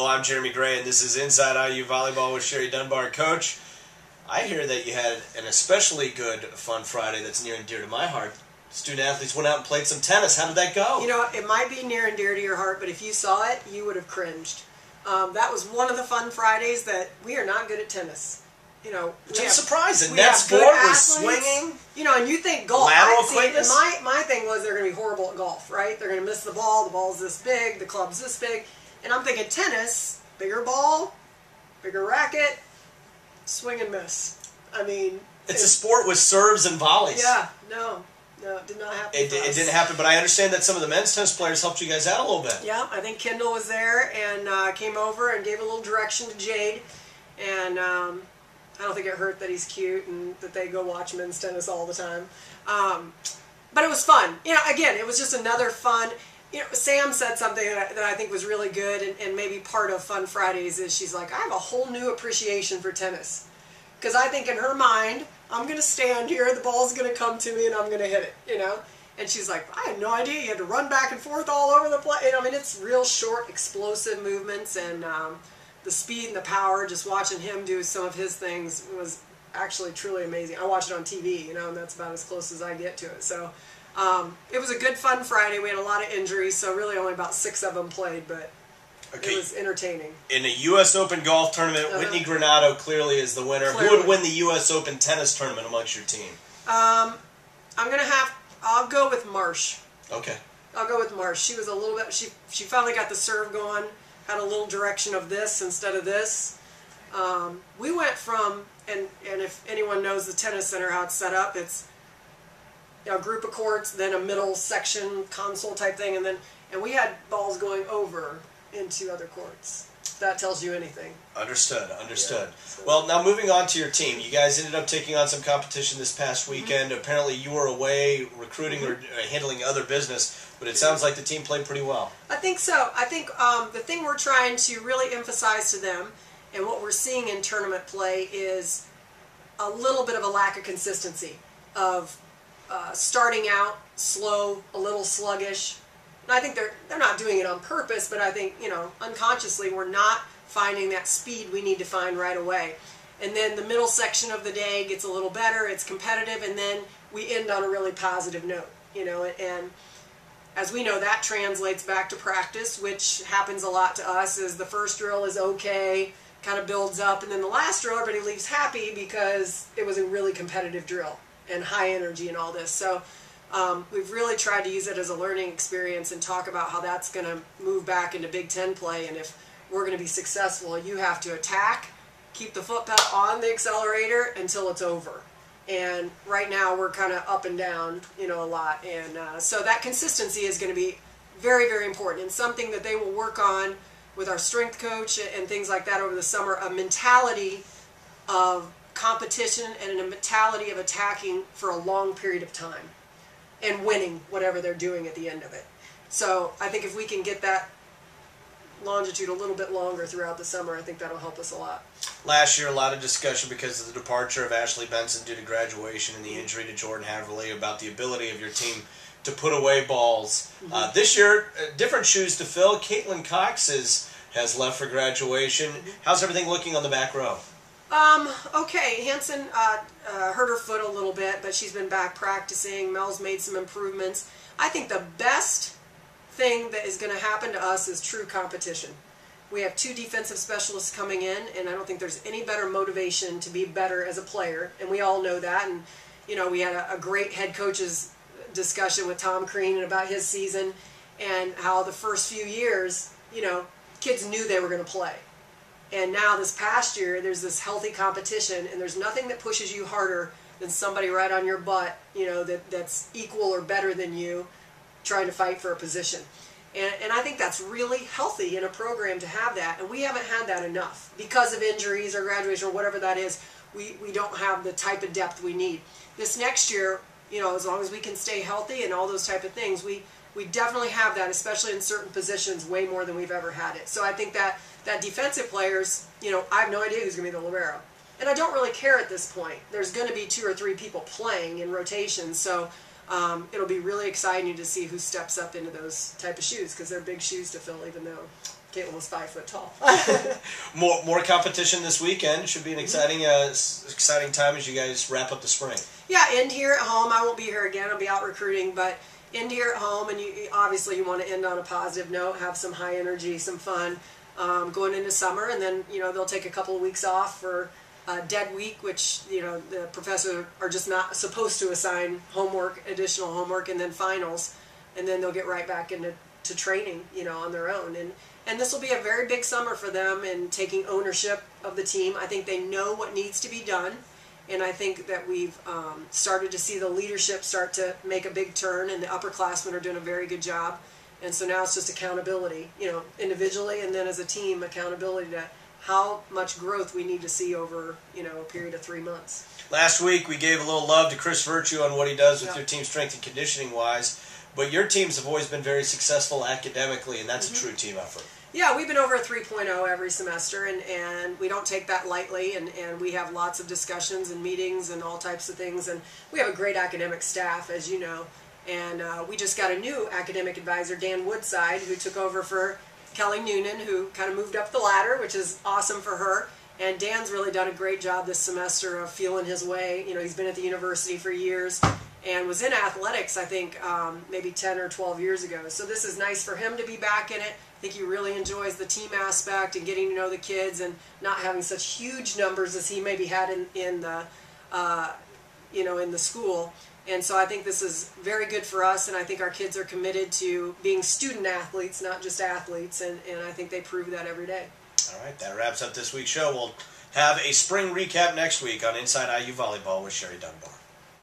I'm Jeremy Gray, and this is Inside IU Volleyball with Sherry Dunbar. Coach, I hear that you had an especially good Fun Friday that's near and dear to my heart. Student athletes went out and played some tennis. How did that go? You know, it might be near and dear to your heart, but if you saw it, you would have cringed. That was one of the Fun Fridays that we are not good at tennis. You know, which I'm surprised. The net's board was swinging. You know, and you think golf. Lateral quickness. My thing was they're going to be horrible at golf, right? They're going to miss the ball's this big, the club's this big. And I'm thinking tennis, bigger ball, bigger racket, swing and miss. I mean... It's a sport with serves and volleys. Yeah, no, it did not happen It didn't happen, but I understand that some of the men's tennis players helped you guys out a little bit. Yeah, I think Kendall was there and came over and gave a little direction to Jade. And I don't think it hurt that he's cute and that they go watch men's tennis all the time. But it was fun. You know, again, it was just another fun... You know, Sam said something that I think was really good, and maybe part of Fun Fridays is she's like, I have a whole new appreciation for tennis. Because I think in her mind, I'm going to stand here, the ball's going to come to me, and I'm going to hit it, you know? And she's like, I had no idea you had to run back and forth all over the place. I mean, it's real short, explosive movements, and the speed and the power, just watching him do some of his things was actually truly amazing. I watch it on TV, you know, and that's about as close as I get to it. So it was a good Fun Friday. We had a lot of injuries, so really only about 6 of them played, but it was entertaining. In the U.S. Open golf tournament, Whitney Granado clearly is the winner. Clearly. Who would win the U.S. Open tennis tournament amongst your team? I'll go with Marsh. Okay. I'll go with Marsh. She was a little bit, she finally got the serve going, had a little direction of this instead of this. We went from, and if anyone knows the tennis center, how it's set up, it's a group of courts, then a middle section console type thing, and we had balls going over into other courts. If that tells you anything. Understood. Yeah, so. Well, now moving on to your team. You guys ended up taking on some competition this past weekend. Apparently you were away recruiting or handling other business, but it sounds like the team played pretty well. I think so. I think the thing we're trying to really emphasize to them, and what we're seeing in tournament play, is a little bit of a lack of consistency of starting out slow, a little sluggish. And I think they're not doing it on purpose, but I think, you know, unconsciously we're not finding that speed we need to find right away. And then the middle section of the day gets a little better, it's competitive, and then we end on a really positive note, you know. And as we know, that translates back to practice, which happens a lot to us, is the first drill is okay, kind of builds up, and then the last drill everybody leaves happy because it was a really competitive drill and high energy and all this. So we've really tried to use it as a learning experience and talk about how that's going to move back into Big Ten play. And if we're going to be successful, you have to attack, keep the foot pedal on the accelerator until it's over. And right now we're kind of up and down, you know, a lot. And so that consistency is going to be very, very important, and something that they will work on with our strength coach and things like that over the summer, a mentality of competition and a mentality of attacking for a long period of time and winning whatever they're doing at the end of it. So I think if we can get that longitude a little bit longer throughout the summer, I think that'll help us a lot. Last year, a lot of discussion because of the departure of Ashley Benson due to graduation and the injury to Jordan Haverly about the ability of your team to put away balls. This year, different shoes to fill. Caitlin Cox has left for graduation. How's everything looking on the back row? Okay, Hanson hurt her foot a little bit, but she's been back practicing. Mel's made some improvements. I think the best thing that is going to happen to us is true competition. We have 2 defensive specialists coming in, and I don't think there's any better motivation to be better as a player, and we all know that. And, you know, we had a great head coach's discussion with Tom Crean about his season and how the first few years, you know, kids knew they were going to play. And now this past year, there's this healthy competition, and there's nothing that pushes you harder than somebody right on your butt, you know, that's equal or better than you, trying to fight for a position. And I think that's really healthy in a program to have that, and we haven't had that enough. Because of injuries or graduation or whatever that is, we don't have the type of depth we need. This next year, you know, as long as we can stay healthy and all those type of things, we definitely have that, especially in certain positions, way more than we've ever had it. So I think that defensive players, you know, I have no idea who's going to be the libero. And I don't really care at this point. There's going to be 2 or 3 people playing in rotation, so it'll be really exciting to see who steps up into those type of shoes, because they're big shoes to fill, even though Caitlin was 5 foot tall. More competition this weekend. Should be an exciting time as you guys wrap up the spring. Yeah, end here at home. I won't be here again. I'll be out recruiting, but end here at home, and obviously you want to end on a positive note, have some high energy, some fun going into summer, and then they'll take a couple of weeks off for dead week, which the professors are just not supposed to assign additional homework, and then finals, and then they'll get right back into training on their own, and this will be a very big summer for them in taking ownership of the team. I think they know what needs to be done, and I think that we've started to see the leadership start to make a big turn, and the upperclassmen are doing a very good job, and so now it's just accountability, individually and then as a team, accountability to how much growth we need to see over, a period of 3 months. Last week we gave a little love to Chris Virtue on what he does with your team strength and conditioning wise, but your teams have always been very successful academically, and that's a true team effort. Yeah, we've been over a 3.0 every semester, and we don't take that lightly, and we have lots of discussions and meetings and all types of things, and we have a great academic staff, as you know, and we just got a new academic advisor, Dan Woodside, who took over for Kelly Noonan, who kind of moved up the ladder, which is awesome for her. And Dan's really done a great job this semester of feeling his way. He's been at the university for years and was in athletics, I think, maybe 10 or 12 years ago. So this is nice for him to be back in it. I think he really enjoys the team aspect and getting to know the kids and not having such huge numbers as he maybe had in the school. And so I think this is very good for us, and I think our kids are committed to being student athletes, not just athletes, and I think they prove that every day. All right, that wraps up this week's show. We'll have a spring recap next week on Inside IU Volleyball with Sherry Dunbar.